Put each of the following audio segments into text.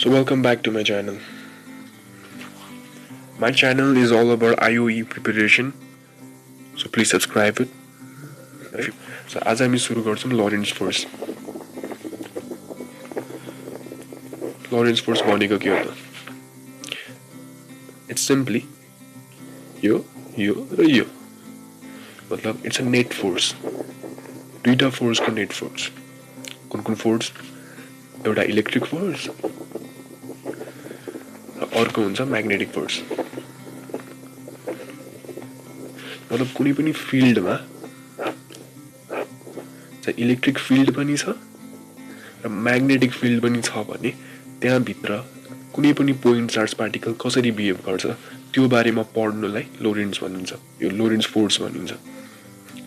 So welcome back to my channel. My channel is all about IOE preparation. So please subscribe it. So आज हामी सुरु गर्छौं Lawrence force. Lawrence force भनेको के हो त? It's simply यो र यो. मतलब it's a net force. दुईटा फोर्स को नेट फोर्स. कुन फोर्स? एउटा इलेक्ट्रिक फोर्स र अर्को हुन्छ म्याग्नेटिक फोर्स. मतलब कुनै पनि फिल्डमा चाहिँ इलेक्ट्रिक फिल्ड पनि छ र म्याग्नेटिक फिल्ड पनि छ भने त्यहाँ भित्र कुनै पनि पोइन्ट चार्ज पार्टिकल कसरी बिहेभ गर्छ त्यो बारेमा पढ्नलाई लोरेन्स भनिन्छ. यो लोरेन्स फोर्स भनिन्छ.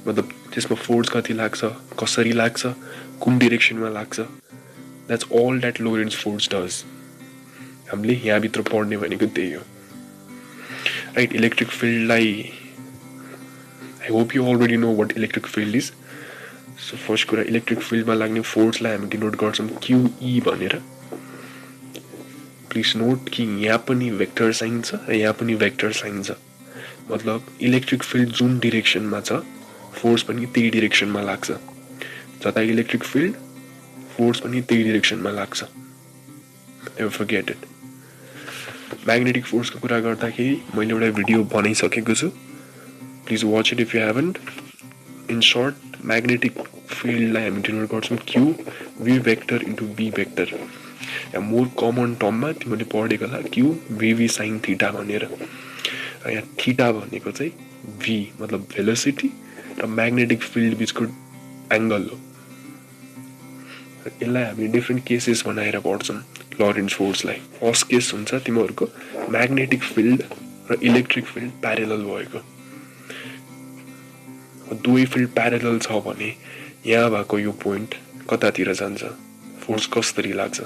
मतलब त्यसमा फोर्स कति लाग्छ, कसरी लाग्छ, कुन डाइरेक्सनमा लाग्छ. That's all that Lorentz force does. हामीले यहाँ भित्र पढ्ने भनेको त्यही हो. Right, electric field लाई I hope you already know what electric field is. So first कुरा electric field मा लाग्ने फोर्स लाई हामी डिनोट गर्छौं QE भनेर. Please note कि यहाँ पनि वेक्टर साइन छ र यहाँ पनि वेक्टर साइन छ. मतलब इलेक्ट्रिक फिल्ड जुन डाइरेक्सनमा छ फोर्स पनि त्यही डाइरेक्सनमा लाग्छ. जता इलेक्ट्रिक फिल्ड फोर्स पनि त्यही डाइरेक्सनमा लाग्छ. Never forget it. Magnetic force को कुरा गर्दाखेरि मैले एउटा भिडियो बनाइसकेको छु. Please watch it if you haven't. In short, magnetic field लाई हामी डिनोट गर्छौं Q V vector into B vector. या मोर कमन टर्ममा तिमीले पढेको होला Q VV sin थीटा भनेर. यहाँ थीटा भनेको चाहिँ V मतलब भेलोसिटी र म्याग्नेटिक फिल्ड बीचको एंगल हो. यसलाई हामी डिफरेंट केसेस बनाएर पढ्छौं लरेन्स फोर्स लाई. फर्स्ट केस हुन्छ तिमीहरुको म्याग्नेटिक फिल्ड र इलेक्ट्रिक फिल्ड प्यारेलल भएको. दुवै फिल्ड प्यारेलल छ भने यहाँ भएको यो पोइन्ट कतातिर जान्छ, फोर्स कसरी लाग्छ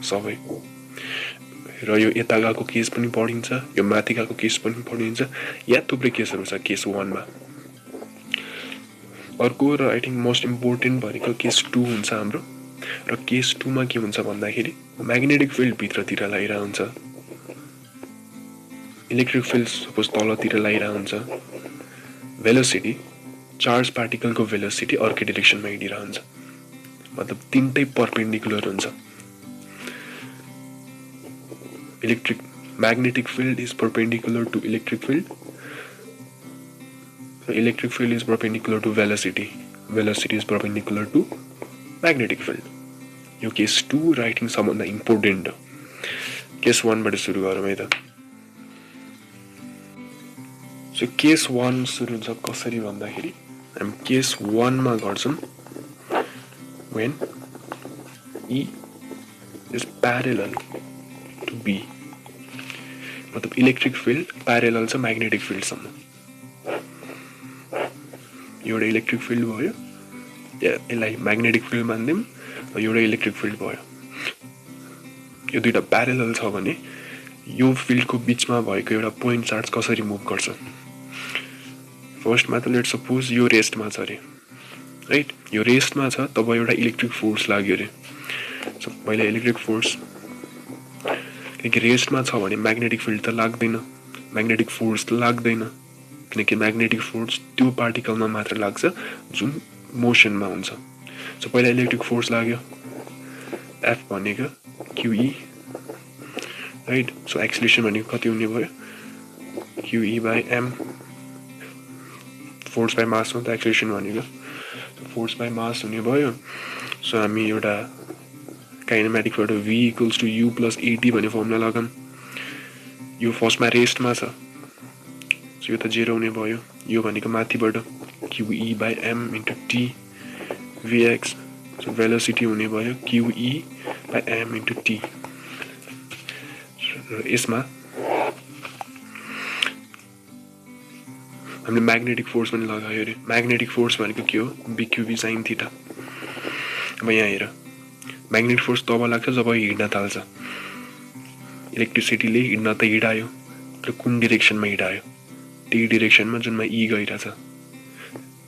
सबै. र यो यता गएको केस पनि पढिन्छ, यो माथि गएको केस पनि पढिन्छ. यहाँ थुप्रै केसहरु छ केस 1 मा. अर्को र आई थिंक मोस्ट इम्पोर्टेन्ट भनेको केस 2 हुन्छ हाम्रो. र केस 2 मा के हुन्छ भन्दाखेरि म्याग्नेटिक फिल्ड भित्रतिर लागिरा हुन्छ, इलेक्ट्रिक फिल्ड सपोज तलतिर लागिरा हुन्छ. भेलोसिटी चार्ज पार्टिकल को भेलोसिटी अर्कै डाइरेक्सनमा हिँडिरा हुन्छ. मतलब तीनटै परपेन्डिकुलर हुन्छ. Electric magnetic field is perpendicular to electric field. So electric field is perpendicular to velocity. Velocity is perpendicular to magnetic field. यो case 2 writing सबभन्दा important हो. केस 1 बाट सुरु गरौँ है त. सो केस 1 सुरु हुन्छ कसरी भन्दाखेरि हामी केस 1 मा गर्छौं when E is parallel to B. मतलब इलेक्ट्रिक फिल्ड प्यारेलल छ म्याग्नेटिक फिल्ड सम्म. एउटा इलेक्ट्रिक फिल्ड भयो, यसलाई म्याग्नेटिक फिल्ड मान्दियौं, र एउटा इलेक्ट्रिक फिल्ड भयो. यो दुईटा प्यारेलल छ भने यो फिल्डको बीचमा भएको एउटा पोइन्ट चार्ज कसरी मुभ गर्छ. फर्स्टमा त लेट्स सपोज यो रेस्टमा छ रे, राइट. यो रेस्टमा छ तब एउटा इलेक्ट्रिक फोर्स लाग्यो रे. सो पहिला इलेक्ट्रिक फोर्स किनकि रेस्टमा छ भने म्याग्नेटिक फिल्ड त लाग्दैन, म्याग्नेटिक फोर्स त लाग्दैन, किनकि म्याग्नेटिक फोर्स त्यो पार्टिकलमा मात्र लाग्छ जुन मोसनमा हुन्छ. सो पहिला इलेक्ट्रिक फोर्स लाग्यो, F भनेको QE, राइट. सो एक्सेलरेसन भनेको कति हुने भयो QE by m. Force by mass हो त एक्सेलरेसन भनेको, फोर्स बाइ मास हुने भयो. सो हामी एउटा काइनेमेटिकबाट V equals to U plus AT भन्ने फर्मुला लगाम. यो फर्स्टमा रेस्टमा छ, सो यो त 0 हुने भयो. यो भनेको माथिबाट QE by m into T Vx. So velocity हुने भयो QE by m into T. र यसमा हामीले म्याग्नेटिक फोर्स पनि लगायो रे. म्याग्नेटिक फोर्स भनेको के हो BQV sin थीटा. अब यहाँ हेर, म्याग्नेटिक फोर्स तब लाग्छ जब हिँड्न थाल्छ. इलेक्ट्रिसिटीले हिँड्न त हिँडायो, तर कुन डाइरेक्सनमा हिँडायो, त्यही डाइरेक्सनमा जुनमा E गइराछ.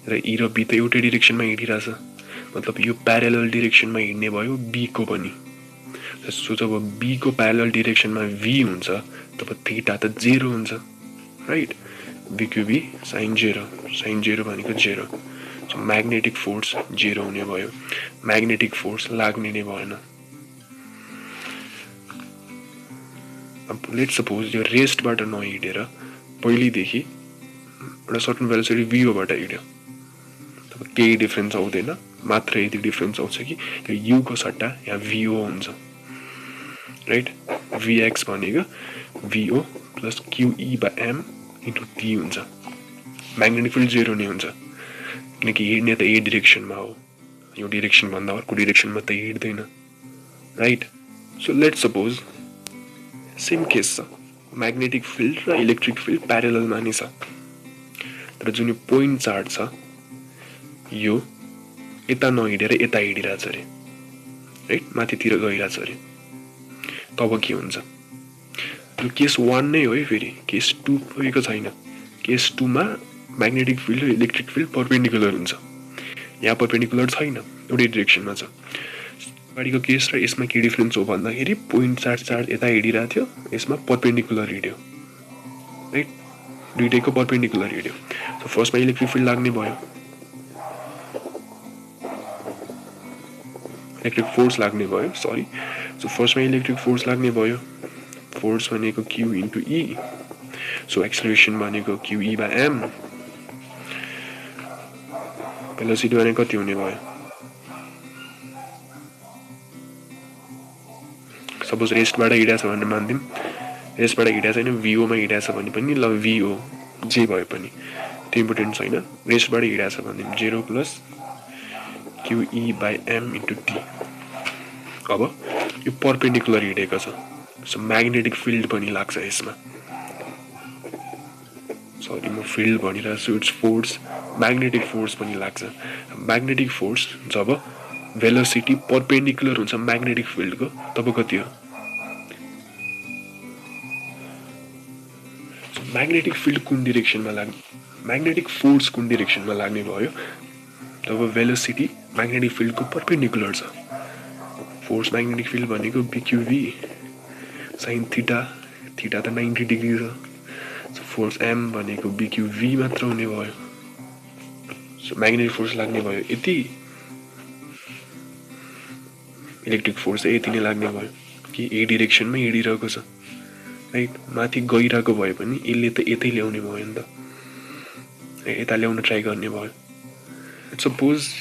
र E र B त एउटै डाइरेक्सनमा हिँडिराछ. मतलब यो प्यारेलल डाइरेक्सनमा हिँड्ने भयो B को पनि. सो जब b को प्यारलल डिरेक्सनमा v हुन्छ तब थीटा त 0 हुन्छ right v Q v sin 0 भनेको 0 सो म्याग्नेटिक फोर्स 0 हुने भयो म्याग्नेटिक फोर्स लाग्ने नै भएन अब लेट्स सपोज यो रेस्टबाट नहिडेर पहिलेदेखि एउटा सर्टन भेलोसिटी v बाट हिड्यो तब केही डिफरेन्स आउँदैन मात्र यति डिफरेन्स आउँछ कि यो u को सट्टा यहाँ vo हुन्छ राइट vx भनेको vo plus qe/m into t हुन्छ म्याग्नेटिक फिल्ड 0 नै हुन्छ किनकि हिड्ने त ए डिरेक्सनमा हो यो डिरेक्सन भन्दा अर्को डिरेक्सनमा त हिड्दैन right so let's suppose same case छ म्याग्नेटिक फिल्ड र इलेक्ट्रिक फिल्ड प्यारललमा नै छ तर जुन यो पोइन्ट चार्ज छ यो यता नहिडेर यता हिडिरहेछ अरे राइट माथितिर गइरहेछ अरे तब के हुन्छ यो केस 1 नै हो है फेरि केस 2 भएको छैन केस 2 मा म्याग्नेटिक फिल्ड र इलेक्ट्रिक फिल्ड परपेन्डिकुलर हुन्छ यहाँ परपेन्डिकुलर छैन एउटै डिरेक्सनमा छ अगाडिको केस र यसमा के डिफरेन्स हो भन्दाखेरि पोइन्ट चार्ज यता हिडिरहेको थियो यसमा परपेन्डिकुलर हिड्यो राइट दुईटैको परपेन्डिकुलर हिड्यो सो फर्स्टमा इलेक्ट्रिक फिल्ड लाग्ने भयो इलेक्ट्रिक फोर्स लाग्ने भयो सरी सो फर्स्टमा इलेक्ट्रिक फोर्स लाग्ने भयो फोर्स भनेको q into e so acceleration भनेको qe/m भेलोसिटी भनेको कति हुने भयो सपोज रेस्टबाट हिँडेछ भनेर मान्दिम रेस्टबाट हिँडेछ छैन vo मा हिँडेछ भने पनि ल vo जे भए पनि त्यो इम्पोर्टेन्ट छैन रेस्टबाट हिँडेछ भन्दिम 0 प्लस qe/m इन्टु t अब यो परपेन्डिकुलर हिँडेको छ सो म्याग्नेटिक फिल्ड पनि लाग्छ यसमा सरी म फिल्ड भनिरहेको छु इट्स फोर्स म्याग्नेटिक फोर्स पनि लाग्छ म्याग्नेटिक फोर्स जब भेलोसिटी परपेन्डिकुलर हुन्छ म्याग्नेटिक फिल्डको तब कति हो म्याग्नेटिक फिल्ड कुन डिरेक्सनमा लाग्ने म्याग्नेटिक फोर्स कुन डिरेक्सनमा लाग्ने भयो तब भेलोसिटी म्याग्नेटिक फिल्डको परपेन्डिकुलर छ फोर्स म्याग्नेटिक फिल्ड भनेको bqv sin थीटा थीटा त 90 डिग्री छ सो फोर्स m भनेको bqv मात्र हुने भयो सो म्याग्नेटिक फोर्स लाग्ने भयो यति इलेक्ट्रिक फोर्स यति नै लाग्ने भयो कि ए डिरेक्सनमा हिँडिरहेको छ राइट माथि गइरहेको भए पनि यसले त यतै ल्याउने भयो नि त यता ल्याउन ट्राई गर्ने भयो सपोज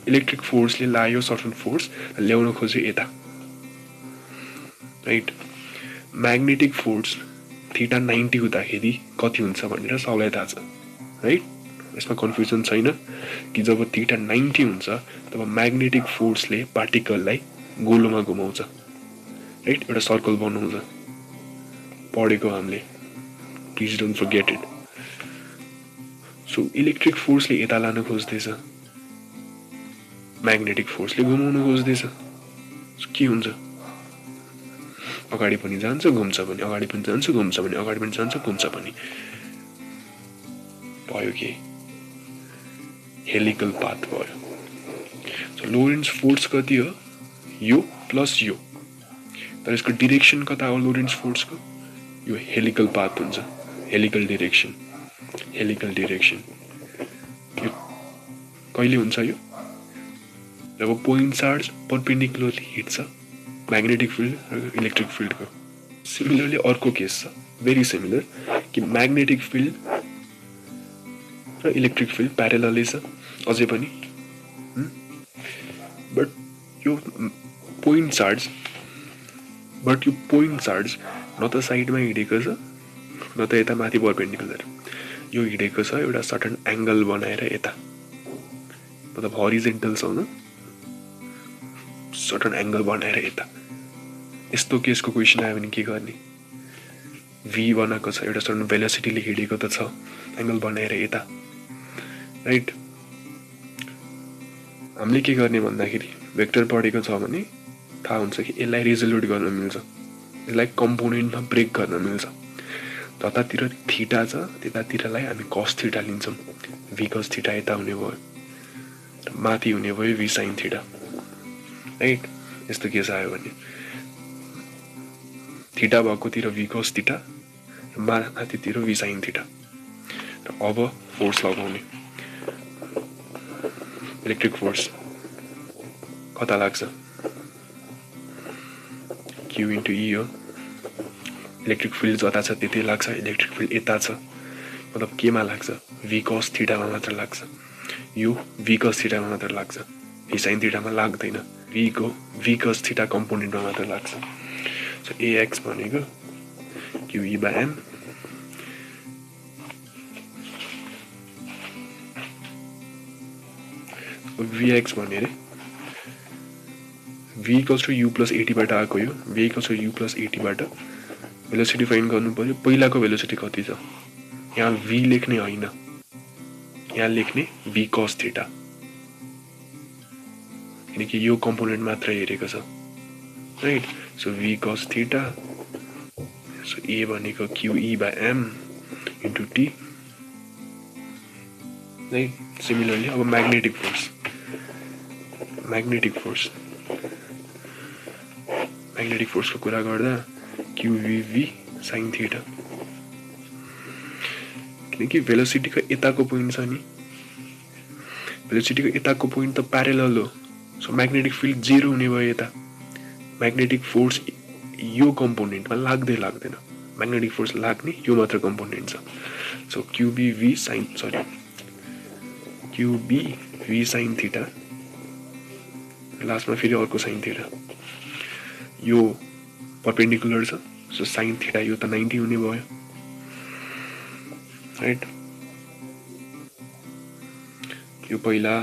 इलेक्ट्रिक फोर्सले लायो सर्टन फोर्स ल्याउन खोज्यो यता राइट म्याग्नेटिक फोर्स थीटा 90 हुँदाखेरि कति हुन्छ भनेर सबैलाई थाहा छ राइट यसमा कन्फ्युजन छैन कि जब थीटा 90 हुन्छ तब म्याग्नेटिक फोर्सले पार्टिकललाई गोलोमा घुमाउँछ राइट एउटा सर्कल बनाउँछ पढेको हामीले please don't forget it so electric फोर्सले यता लान खोज्दैछ म्याग्नेटिक फोर्सले घुमाउन खोज्दैछ के हुन्छ अगाडि पनि जान्छ घुम्छ पनि अगाडि पनि जान्छ घुम्छ पनि अगाडि पनि जान्छ घुम्छ पनि भयो के हेलिकल पाथ भयो सो लोरेन्ट्ज फोर्स कति हो यो प्लस यो तर यसको डिरेक्सन कता हो लोरेन्ट्ज फोर्सको यो हेलिकल पाथ हुन्छ हेलिकल डिरेक्सन यो कहिले हुन्छ यो जब पोइन्ट चार्ज परपेन्डिकुलरली हिट्छ म्याग्नेटिक फिल्ड र इलेक्ट्रिक फिल्डको सिमिलरली अर्को केस छ भेरी सिमिलर कि म्याग्नेटिक फिल्ड र इलेक्ट्रिक फिल्ड प्यारललै छ अझै पनि बट यो पोइन्ट चार्ज न त साइडमा हिँडेको छ न त यता माथि परपेन्डिकुलर यो हिँडेको छ एउटा सर्टन एङ्गल बनाएर यता मतलब हरिजेन्टलसँग सर्टन एङ्गल बनाएर यता यस्तो केसको क्वेसन आयो भने के गर्ने v बनाएको छ एउटा सर्टन भेलोसिटीले हिँडेको त छ एङ्गल बनाएर यता राइट हामीले के गर्ने भन्दाखेरि भेक्टर पढेको छ भने थाहा हुन्छ कि यसलाई रिजोल्युट गर्न मिल्छ यसलाई कम्पोनेन्टमा ब्रेक गर्न मिल्छ जतातिर थीटा छ त्यतातिरलाई हामी cos थीटा लिन्छौँ v cos थीटा यता हुने भयो माथि हुने भयो v sin थीटा राइट यस्तो केस आयो भने थीटा भएकोतिर v cos थीटा र माथितिर v sin थीटा। र अब फोर्स लगाउने इलेक्ट्रिक फोर्स कता लाग्छ q into e हो। इलेक्ट्रिक फिल्ड जता छ त्यतै लाग्छ, इलेक्ट्रिक फिल्ड यता छ मतलब केमा लाग्छ v cos थीटामा मात्र लाग्छ। यो v cos थीटामा मात्र लाग्छ, v sin थीटामा लाग्दैन, v cos थीटा कम्पोनेन्टमा मात्र लाग्छ। सो ax भनेको qe by m vx भन्ने रे v equals to u plus 80 बाट आएको यो, v equals to u plus 80 बाट भेलोसिटी फाइन्ड गर्नु पर्यो। पहिलाको भेलोसिटी कति छ यहाँ v लेख्ने हैन, यहाँ लेख्ने v cos थीटा, किनकि यो कम्पोनेन्ट मात्र हेरेको छ right. So v cos theta, so a भनेको qe by m into t right. Similarly अब म्याग्नेटिक फोर्स को कुरा गर्दा qvv sin थीटा, किनकि भेलोसिटीको यताको पोइन्ट छ नि, भेलोसिटीको यताको पोइन्ट त प्यारेलल हो। सो म्याग्नेटिक फिल्ड जेरो हुने भयो यता, म्याग्नेटिक फोर्स यो कम्पोनेन्टमा लाग्दैन, म्याग्नेटिक फोर्स लाग्ने यो मात्र कम्पोनेन्ट छ। सो qbv sin थीटा लास्टमा फेरि अर्को sin थीटा, यो परपेन्डिकुलर छ। सो sin थीटा यो त 90 हुने भयो राइट। यो पहिला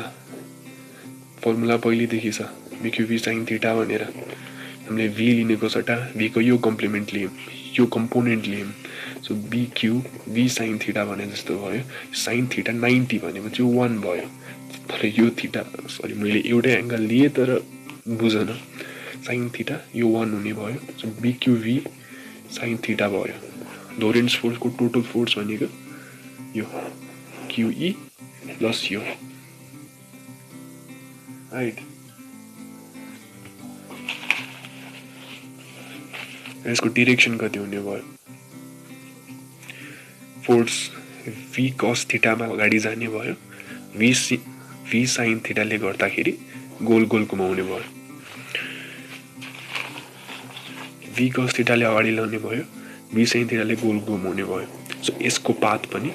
फर्मुला पहिलेदेखि छ bqv sin थीटा भनेर, हामीले v लिनेको सट्टा v को यो कम्प्लिमेन्ट लियौँ, यो कम्पोनेन्ट लियौँ। सो bqv sin थीटा भने जस्तो भयो। sin थीटा 90 भनेपछि 1 भयो, तर यो थीटा सरी मैले एउटै एंगल लिए तर बुझन, sin थीटा यो 1 हुने भयो। सो bqv sin थीटा भयो। लोरेन्ट्ज फोर्स को टोटल फोर्स भनेको यो qe प्लस यो राइट। यसको डाइरेक्सन कति हुने भयो, फोर्स v cos थीटामा अगाडि जाने भयो, v sin थीटाले गर्दाखेरि गोल गोल घुमाउने भयो, v cos थीटाले अगाडि लाने भयो, v sin थीटाले गोल घुमाउने भयो। सो यसको पाथ पनि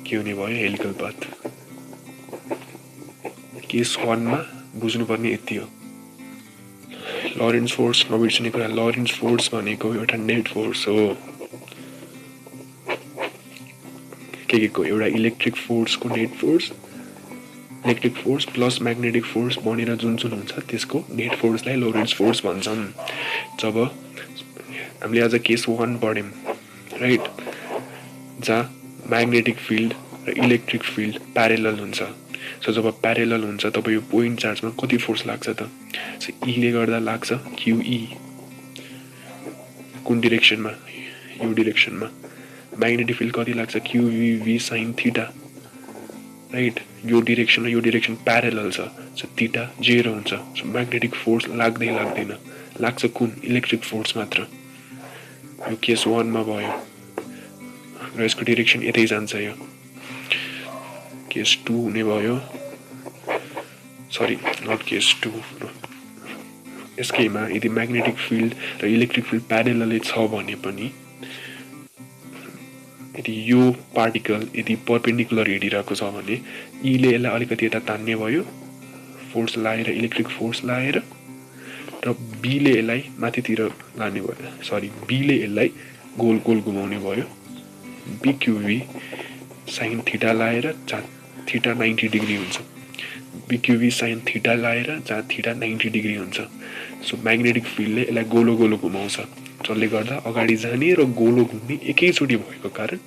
के हुने भयो हेलिकल पाथ। केस 1 मा बुझ्नुपर्ने यति हो। लरेन्ट्ज फोर्स नबिर्सने कुरा, लरेन्ट्ज फोर्स भनेको एउटा नेट फोर्स हो। के को एउटा इलेक्ट्रिक फोर्स को net force, electric force plus magnetic force बनेर जुन हुन्छ त्यसको नेट फोर्सलाई लोरेन्ट्ज फोर्स भन्छन्। जब हामीले आज केस 1 पढ्यौं राइट, जहाँ म्याग्नेटिक फिल्ड र इलेक्ट्रिक फिल्ड प्यारेलल हुन्छ। सो जब प्यारेलल हुन्छ तब यो पोइन्ट चार्जमा कति फोर्स लाग्छ त, सो e ले गर्दा लाग्छ qe। कुन डाइरेक्सनमा, यो डाइरेक्सनमा। म्याग्नेटिक फिल्ड कति लाग्छ qvv sin थीटा राइट। यो डाइरेक्सन र यो डाइरेक्सन प्यारेलल छ, सो थीटा 0 हुन्छ। सो म्याग्नेटिक फोर्स लाग्दैन, लाग्छ कुन इलेक्ट्रिक फोर्स मात्र। यो केस 1 मा भयो र यसको डाइरेक्सन यतै जान्छ। यो केस 2 हुने भयो, सरी नट केस 2। यसकैमा यदि म्याग्नेटिक फिल्ड र इलेक्ट्रिक फिल्ड प्यारेललै छ भने पनि यदि यो पार्टिकल यदि परपेन्डिकुलर हिँडिरहेको छ भने e ले यसलाई अलिकति यता तान्ने भयो, फोर्स लाएर इलेक्ट्रिक फोर्स लाएर, र b ले यसलाई माथितिर लाने भयो, सरी b ले यसलाई गोल गोल घुमाउने भयो। bqv sin थीटा लाएर जहाँ थीटा 90 डिग्री हुन्छ, bqv sin थीटा लाएर जहाँ थीटा 90 डिग्री हुन्छ। सो म्याग्नेटिक फिल्डले यसलाई गोलो गोलो घुमाउँछ, जसले गर्दा अगाडि जाने र गोलो घुम्ने एकैचोटि भएको कारण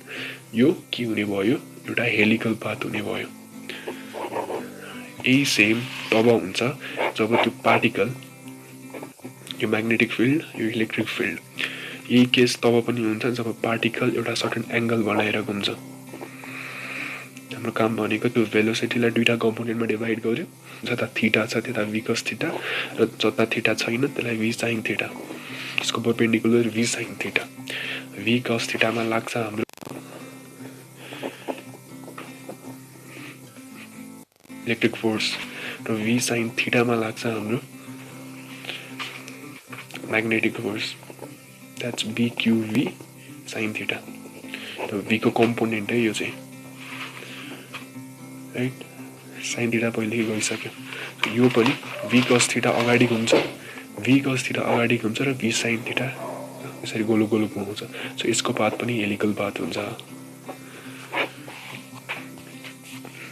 यो के हुने भयो एउटा हेलिकल पाथ हुने भयो। यही सेम तब हुन्छ जब त्यो पार्टिकल, यो म्याग्नेटिक फिल्ड यो इलेक्ट्रिक फिल्ड, यही केस तब पनि हुन्छ जब पार्टिकल एउटा सर्टेन एंगल बनाएर घुम्छ। हाम्रो काम भनेको त्यो भेलोसिटीलाई दुईटा कम्पोनेन्टमा डिभाइड गर्यो, जता थीटा छ त्यता v cos थीटा र जता थीटा छैन त्यसलाई v sin थीटा, यसको perpendicular v sin theta. v cos थीटामा लाग्छ हाम्रो इलेक्ट्रिक फोर्स र v sin थीटामा लाग्छ हाम्रो magnetic force, that's bqv sin theta. र v को कम्पोनेन्ट है यो चाहिँ, राइट। sin थीटा पहिले गइसक्यो, यो पनि v cos थीटा अगाडि घुम्छ, v cos थीटा अगाडि घुम्छ र v sin थीटा यसरी गोलो गोलो घुमाउँछ। सो यसको पाथ पनि हेलिकल पाथ हुन्छ।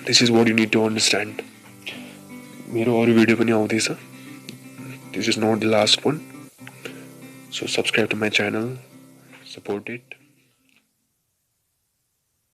This is what you need to understand. मेरो अरू भिडियो पनि आउँदैछ, this is not the last one. So subscribe to my channel, support it.